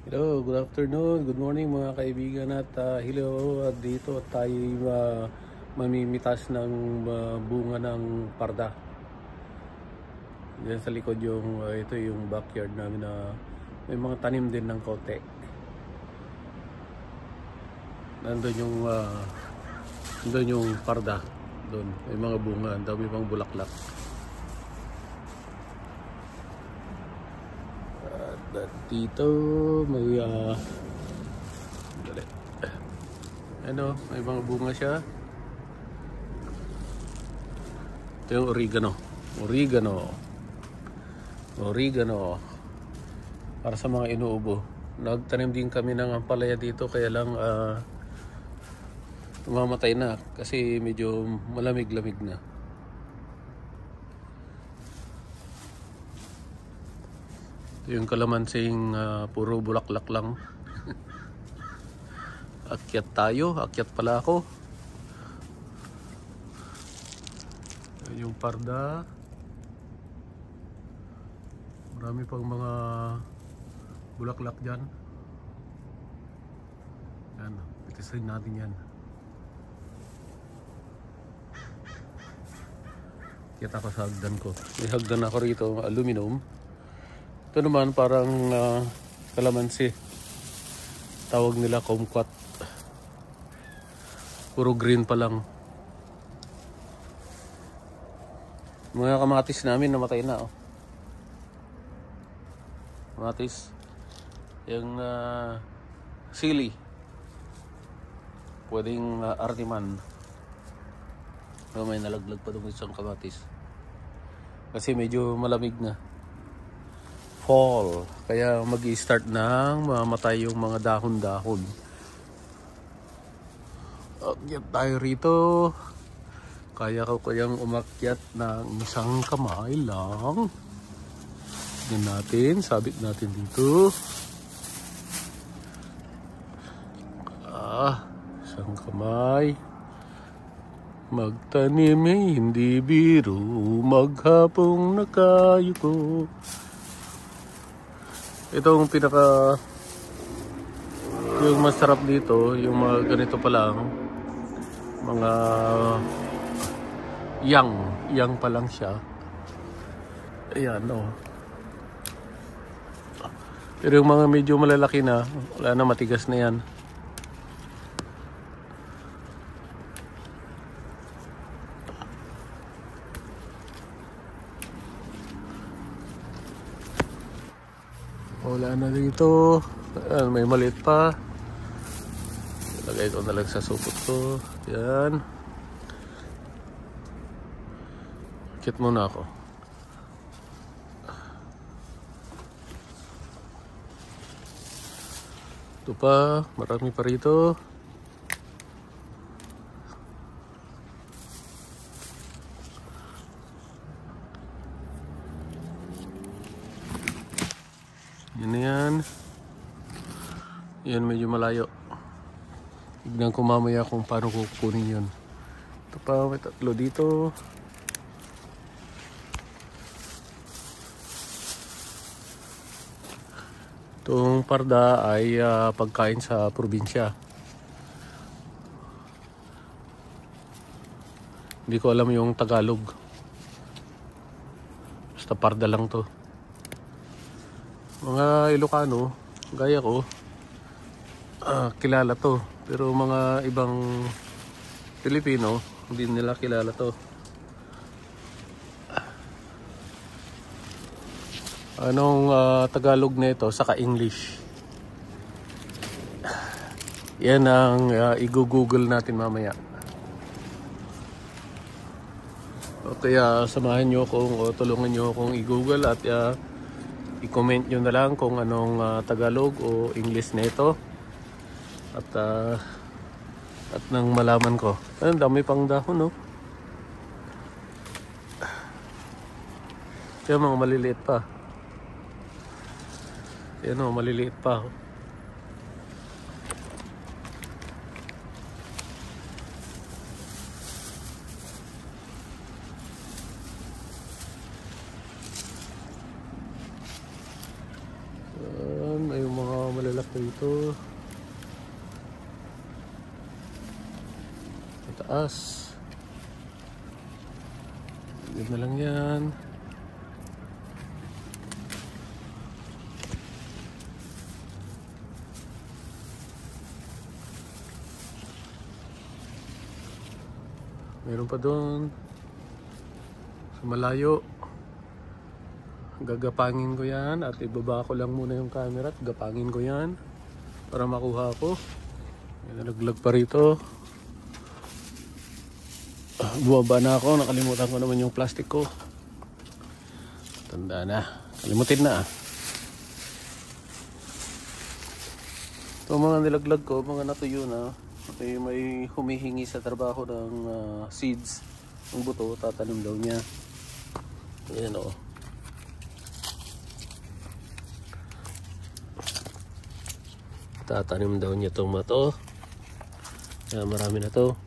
Hello, good afternoon, good morning mga kaibigan at hello at dito tayo mamimitas ng bunga ng parda. Diyan sa likod yung ito yung backyard namin na may mga tanim din ng kote. Nandun yung parda doon, may mga bunga, ang dami pang bulaklak. At dito may may mga bunga siya. Ito yung oregano para sa mga inuubo. Nagtanim din kami ng ampalaya dito, kaya lang tumamatay na kasi medyo malamig-lamig na. Yung kalamansing puro bulaklak lang. Akyat pala ako. Yung parda. Marami pang mga bulaklak dyan. Yan, itisin natin yan. Kita ko sa hagdan ko. May hagdan ako rito, aluminum. Ito naman parang kalamansi. Tawag nila kumquat. Puro green pa lang. Mga kamatis namin namatay na. Oh. Kamatis. Yung sili. Pwedeng artiman. So, may nalaglag pa doon isang kamatis. Kasi medyo malamig na. Fall. Kaya mag-i-start nang mamatay yung mga dahon-dahon. Akyat tayo rito. Kaya ko kayang umakyat ng isang kamay lang. Yan natin. Sabit natin dito. Isang kamay. Magtanim ay hindi biro. Maghapong nakayuko. Itong yung masarap dito, yung mga ganito pa lang, mga young pa lang siya. Ayan, oh. Pero yung mga medyo malalaki na, wala na, matigas na yan. Wala na dito. Ayan, may maliit pa. Lagay ko na lang sa supot ko. Yan. Kit muna ako. Ito pa. Marami pa rito. Yan na yan. Yan medyo malayo. Tignan ko mamaya kung paano kukunin yun. Ito pa, may tatlo dito. Itong parda ay pagkain sa probinsya. Hindi ko alam yung Tagalog. Basta parda lang to. Mga Ilocano, gaya ko, kilala to. Pero mga ibang Pilipino, hindi nila kilala to. Anong Tagalog nito saka English? Yan ang i-google natin mamaya. O kaya samahan nyo kung o tulungan nyo kung i-google at i-comment nyo na lang kung anong Tagalog o English nito. At nang malaman ko. Ang dami pang dahon, no? Kaya mga maliliit pa. Yan o, maliliit pa. May mga malalaki rito. Taas. Hindi na lang yan. Meron pa doon sa malayo. Gagapangin ko yan at ibaba ko lang muna yung camera at gapangin ko yan para makuha ko. May nalaglag pa rito. Bumaba na ako, nakalimutan ko naman yung plastic ko. Tanda na, kalimutin na. Ito mga nilaglag ko, mga natuyo na. May humihingi sa trabaho ng seeds. Ang buto, tatanim daw niya. Ayan o. Tatanim daw niya itong mato. Kaya marami na to.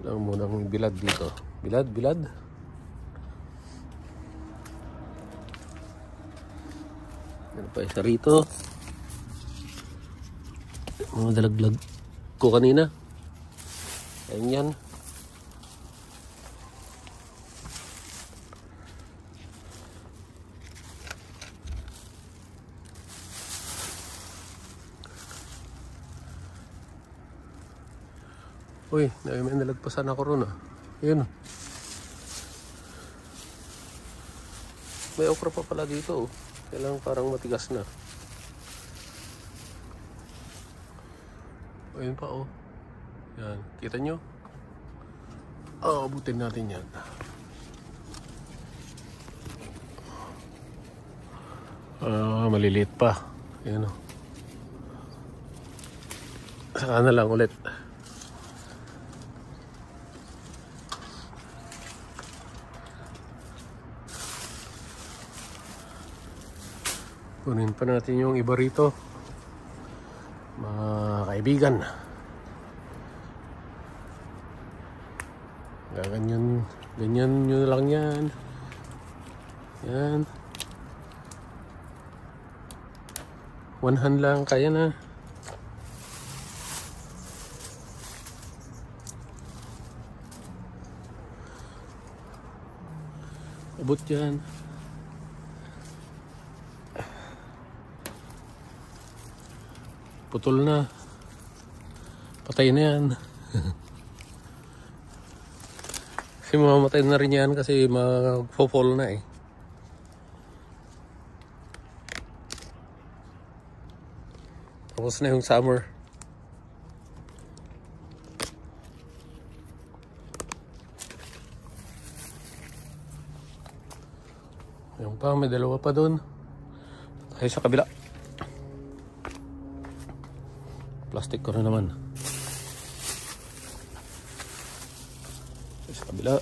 Kailangan mo nang bilad dito. Bilad, bilad. Ano pa isa rito? Mga dalaglag ko kanina. Ayan yan. Uy, may nalagpasan ako ron ah. Yun. May okra pa pala dito oh. Kailangan parang matigas na. Ayun pa oh. Yan, kita nyo? Abutin natin yan. Maliliit pa. Ayan oh. Saka na lang ulit. Kunin pa natin yung iba rito, mga kaibigan. Ganyan, ganyan nyo lang yan. Yan. One hand lang, kaya na. Abot yan. Putol na. Patay na yan. Kasi mamamatay na rin yan kasi mag-fall na eh. Tapos na yung summer. Yung pa, may dalawa pa doon. Tayo sa kabila. Plastic ko na naman. Sa kabila.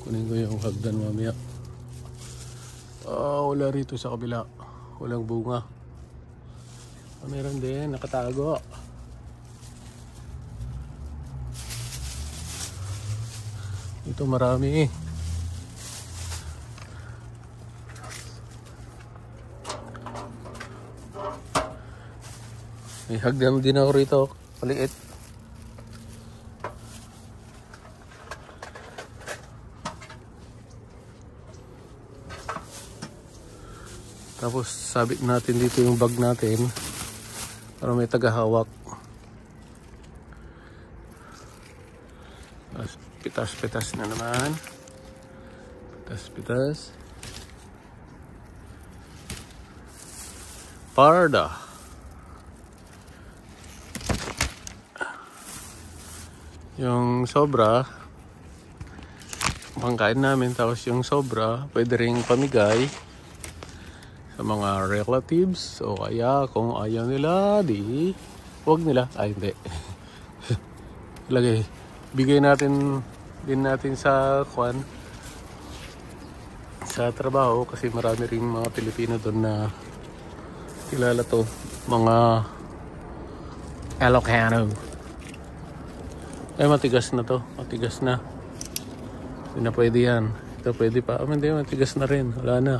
Kunin ko yung hagdan mamaya. Wala rito sa kabila. Walang bunga. Meron din, nakatago. Ito marami. May hagdan din ako rito. Maliit. Tapos sabit natin dito yung bag natin para may tagahawak. Pitas-pitas na naman. Pitas-pitas. Parda. Yung sobra, pangkain namin. Tapos yung sobra, pwede ring pamigay sa mga relatives. O kaya kung ayaw nila, di huwag nila. Ay, hindi. Lagay. Bigay natin din natin sa kwan, sa trabaho. Kasi marami ring mga Pilipino doon na kilala to. Mga Ilocano. Ay, matigas na to. Matigas na. Hindi na pwede yan. Ito pwede pa. Hindi, matigas na rin. Wala na.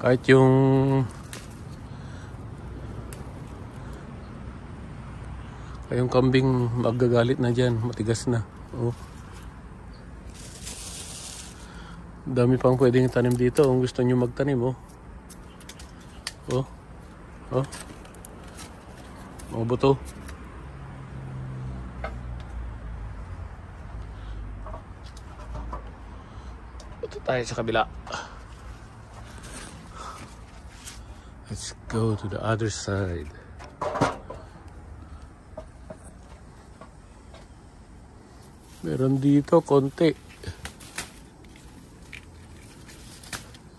Kahit yung kambing magagalit na dyan. Matigas na. Oh. Dami pang pwedeng tanim dito kung gusto nyo magtanim. Oh. Oh. Oh. Mga buto. Buto tayo sa kabila. Let's go to the other side. Meron dito konti.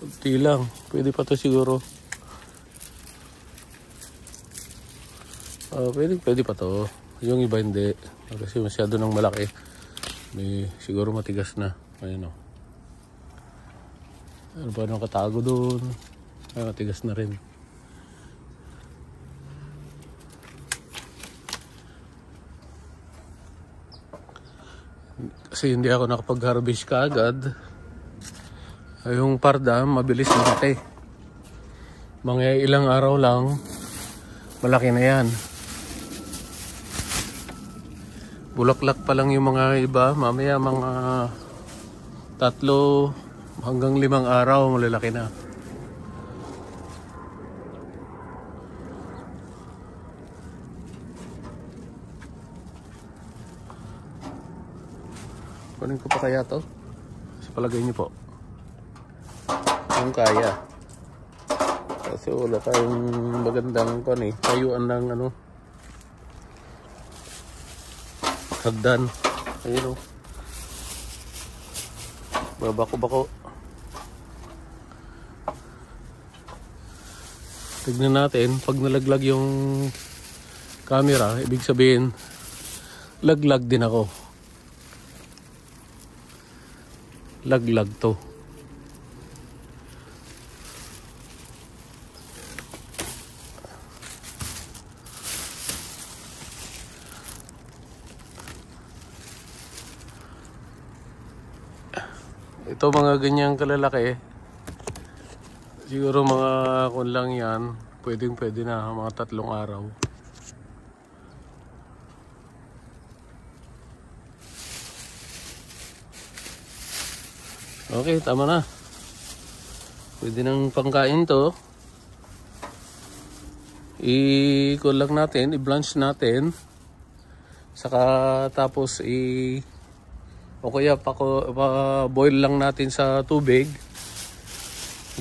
Konti lang. Pwede pa to siguro. Pwede pa to. Yung iba hindi. Kasi masyado nang malaki. Siguro matigas na. Ayun o. Ano ba nang katago doon? Matigas na rin. Kasi hindi ako nakapag-harvest kaagad. Yung parda, mabilis lumaki. Mga ilang araw lang, malaki na yan. Bulaklak pa lang yung mga iba. Mamaya mga 3 hanggang 5 araw, malalaki na. Kunin ko pa kaya to? Kasi palagay niyo po. Kung kaya. Kasi wala tayong magandang tayuan ng hagdan. Ayun o. Babako-bako. Tignan natin. Pag nalaglag yung camera, ibig sabihin, laglag din ako. Laglag to. Ito mga ganyang kalalaki, siguro mga kun lang yan, pwede na mga 3 araw. Okay, tama na. Pwede nang pangkain to. I-cool lang natin, i-blanch natin. Saka tapos o kaya pa-boil lang natin sa tubig.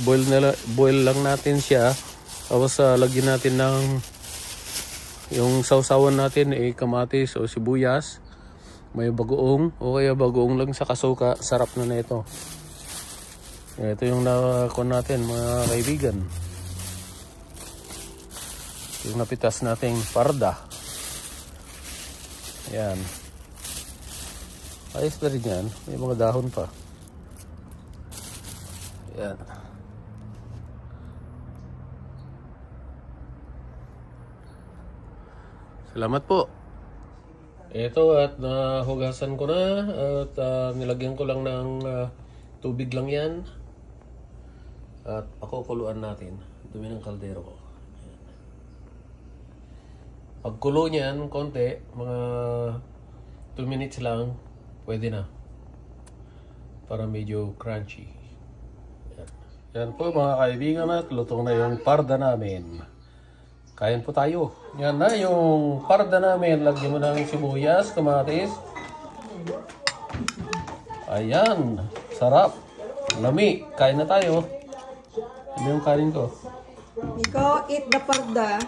Boil lang natin siya. Tapos lagyan natin ng yung sausawan natin kamatis o sibuyas. May bagoong o kaya bagoong lang sa kasuka. Sarap na ito. Ito yung nakakon natin mga kaibigan. Yung napitas nating parda. Ayan. Ayos na rin yan. May mga dahon pa. Ayan. Salamat po. Ito at nahugasan ko na at nilagyan ko lang ng tubig lang yan. At pakukuluan natin. Dumi ng kaldero ko. Ayan. Pagkulo niyan, konti, mga 2 minutes lang, pwede na. Para medyo crunchy. Ayan. Yan po mga kaibigan at lutong na yung parda namin. Kain po tayo. Yan na yung parda namin. Lagyan mo ng sibuyas, kamatis. Ayan. Sarap. Lami. Kain na tayo. Ano yung kanin ko? Ikaw eat the parda.